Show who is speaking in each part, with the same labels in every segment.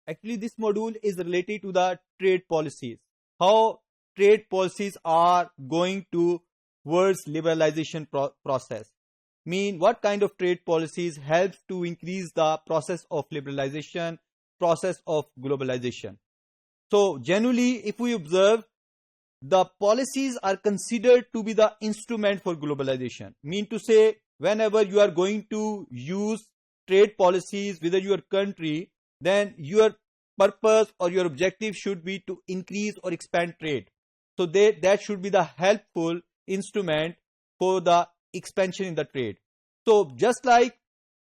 Speaker 1: Actually, this module is related to the trade policies. How trade policies are going towards liberalization process. Mean what kind of trade policies helps to increase the process of liberalization, process of globalization. So generally, if we observe, the policies are considered to be the instrument for globalization. Mean to say, whenever you are going to use trade policies within your country, then your purpose or your objective should be to increase or expand trade. So that should be the helpful instrument for the expansion in the trade. So just like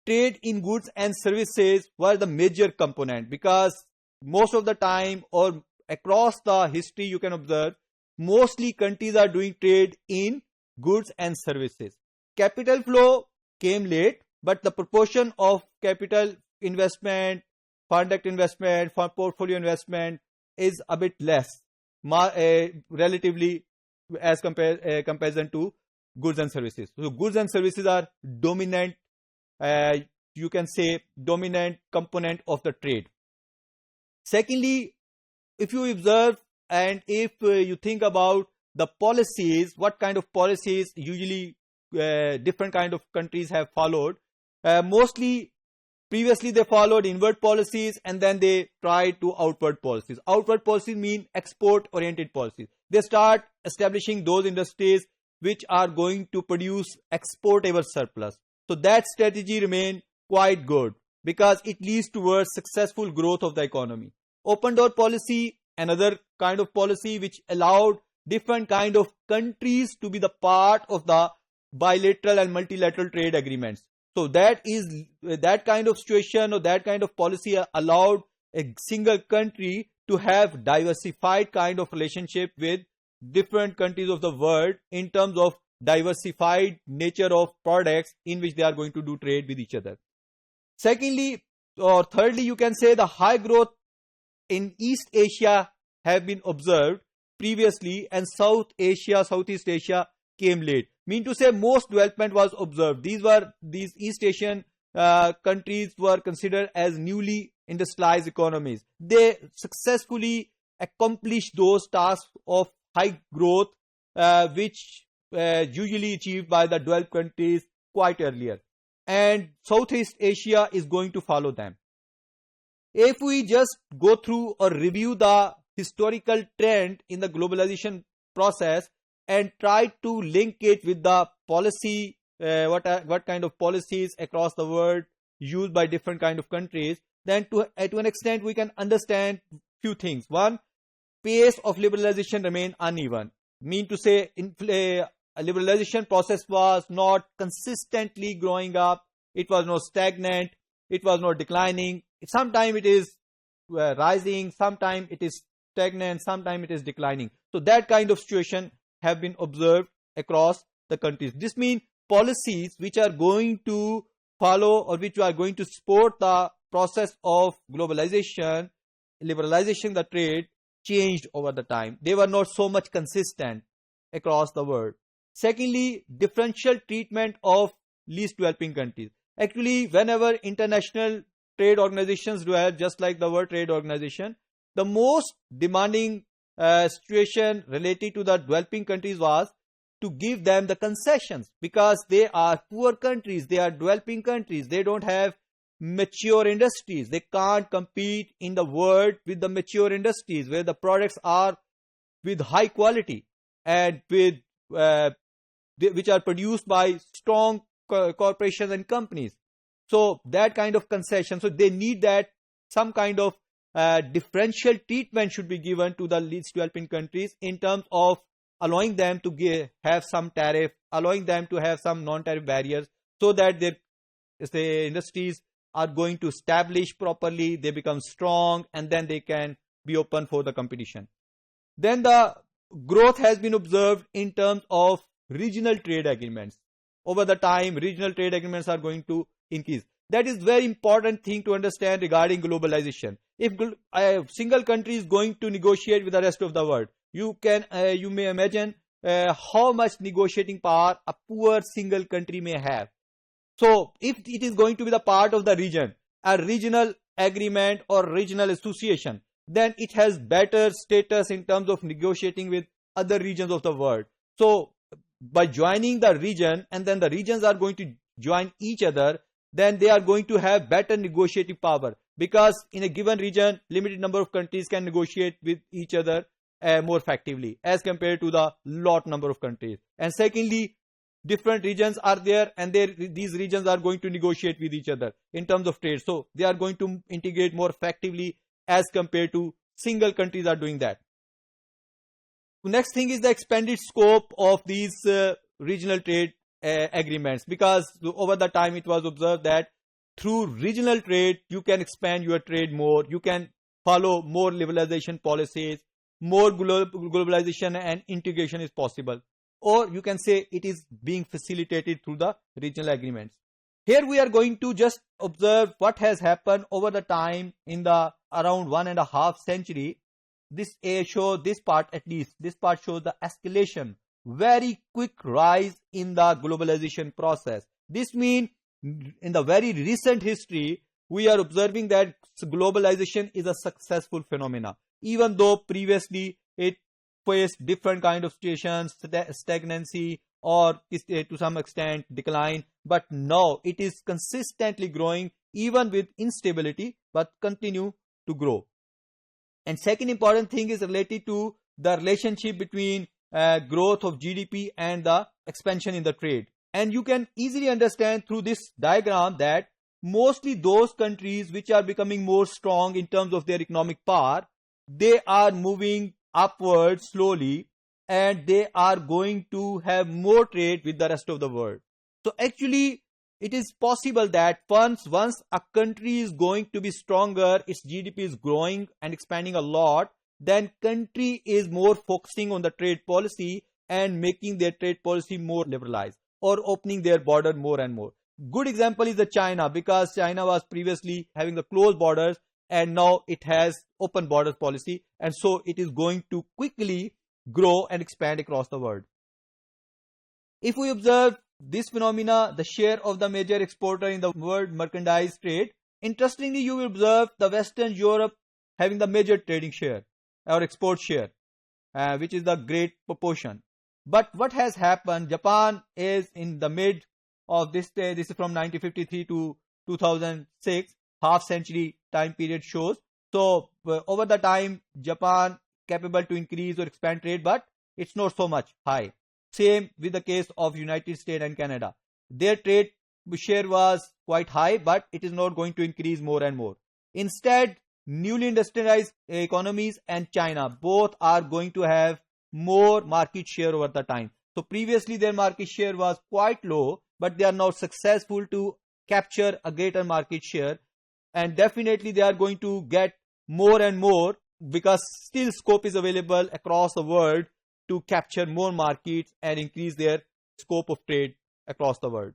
Speaker 1: trade in goods and services were the major component, because most of the time or across the history you can observe, mostly countries are doing trade in goods and services. Capital flow came late, but the proportion of capital investment, fund direct investment, fund portfolio investment is a bit less, relatively as comparison to goods and services. So goods and services are dominant, you can say dominant component of the trade. Secondly, if you observe and if you think about the policies, what kind of policies usually different kind of countries have followed. Mostly previously they followed inward policies and then they tried to outward policies. Outward policies mean export oriented policies. They start establishing those industries which are going to produce exportable surplus. So that strategy remained quite good because it leads towards successful growth of the economy. Open door policy, another kind of policy which allowed different kind of countries to be the part of the bilateral and multilateral trade agreements. So that kind of situation or that kind of policy allowed a single country to have diversified kind of relationship with different countries of the world in terms of diversified nature of products in which they are going to do trade with each other. Secondly or thirdly, you can say the high growth in East Asia have been observed previously and Southeast Asia came late. Mean to say most development was observed. These East Asian countries were considered as newly industrialized economies. They successfully accomplished those tasks of high growth which usually achieved by the developed countries quite earlier. And Southeast Asia is going to follow them. If we just go through or review the historical trend in the globalization process and try to link it with the policy, what kind of policies across the world used by different kind of countries, then to an extent we can understand few things. One, pace of liberalization remained uneven. Mean to say, a liberalization process was not consistently growing up. It was not stagnant. It was not declining. Sometimes it is rising. Sometimes it is stagnant. Sometimes it is declining. So that kind of situation have been observed across the countries. This means policies which are going to follow or which are going to support the process of globalization, liberalization, the trade changed over the time. They were not so much consistent across the world. Secondly, differential treatment of least developing countries. Actually, whenever international trade organizations develop, just like the World Trade Organization, the most demanding situation related to the developing countries was to give them the concessions, because they are poor countries, they are developing countries, they don't have mature industries, they can't compete in the world with the mature industries where the products are with high quality and with which are produced by strong corporations and companies. So that kind of concession, so they need that some kind of differential treatment should be given to the least developing countries in terms of allowing them to have some tariff, allowing them to have some non-tariff barriers, so that their industries are going to establish properly, they become strong, and then they can be open for the competition. Then the growth has been observed in terms of regional trade agreements. Over the time, regional trade agreements are going to increase. That is very important thing to understand regarding globalization. If a single country is going to negotiate with the rest of the world, you may imagine how much negotiating power a poor single country may have. So if it is going to be the part of the region, a regional agreement or regional association, then it has better status in terms of negotiating with other regions of the world. So by joining the region, and then the regions are going to join each other, then they are going to have better negotiating power, because in a given region, limited number of countries can negotiate with each other more effectively as compared to the lot number of countries. And secondly, different regions are there, and these regions are going to negotiate with each other in terms of trade. So they are going to integrate more effectively as compared to single countries are doing that. Next thing is the expanded scope of these regional trade agreements, because over the time it was observed that through regional trade you can expand your trade more, you can follow more liberalization policies, more globalization and integration is possible, or you can say it is being facilitated through the regional agreements. Here we are going to just observe what has happened over the time in the around 1.5 century. This shows, this part at least, this part shows the escalation, very quick rise in the globalization process. This means in the very recent history, we are observing that globalization is a successful phenomena, even though previously it faced different kind of situations, stagnancy, or to some extent decline, but now it is consistently growing even with instability, but continue to grow. And second important thing is related to the relationship between growth of GDP and the expansion in the trade. And you can easily understand through this diagram that mostly those countries which are becoming more strong in terms of their economic power, they are moving upwards slowly, and they are going to have more trade with the rest of the world. So actually it is possible that once a country is going to be stronger, its GDP is growing and expanding a lot, then country is more focusing on the trade policy and making their trade policy more liberalized, or opening their border more and more. Good example is the China, because China was previously having the closed borders and now it has open borders policy, and so it is going to quickly grow and expand across the world. If we observe this phenomena, the share of the major exporter in the world merchandise trade, interestingly you will observe the Western Europe having the major trading share or export share, which is the great proportion. But what has happened, Japan is in the mid of this is from 1953 to 2006, half century time period shows. So over the time, Japan capable to increase or expand trade, but it's not so much high. Same with the case of United States and Canada. Their trade share was quite high, but it is not going to increase more and more. Instead, newly industrialized economies and China both are going to have more market share over the time. So previously their market share was quite low, but they are now successful to capture a greater market share, and definitely they are going to get more and more, because still scope is available across the world to capture more markets and increase their scope of trade across the world.